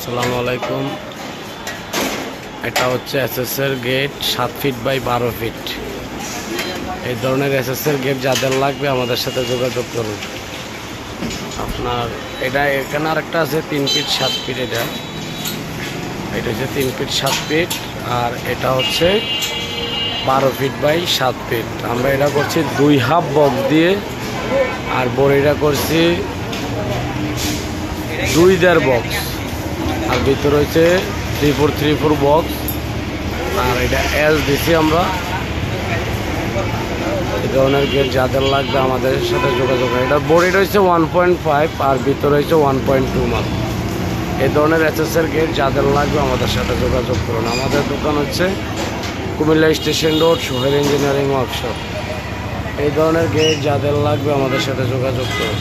আসসালামু আলাইকুম। এটা হচ্ছে এসএসের গেট 7 ফিট বাই 12 ফিট। এই ধরনের এসএসের গেট যাদের লাগবে আমাদের সাথে যোগাযোগ করুন। আপনার এটা এখানে আরেকটা আছে 3 ফিট 7 ফিট। এটা হচ্ছে 3 ফিট 7 ফিট আর এটা হচ্ছে 12 ফিট বাই 7 ফিট। আমরা এটা করছি 2 হাফ বক্স দিয়ে আর বড়িটা করছি 2.5 বক্স আর ভিতরে হচ্ছে 3434 বক্স আর এটা এস দিছি আমরা। এই ধরনের গেট যাদের লাগবে আমাদের সাথে যোগাযোগ করুন। এটা বডিটা হচ্ছে 1.5 আর ভিতরে হচ্ছে 1.2 মাত্র। এই ধরনের এসএসের গেট যাদের লাগবে আমাদের সাথে যোগাযোগ করুন। আমাদের দোকান হচ্ছে Comilla station road, Sohel engineering workshop. এই ধরনের গেট যাদের লাগবে আমাদের সাথে যোগাযোগ করুন।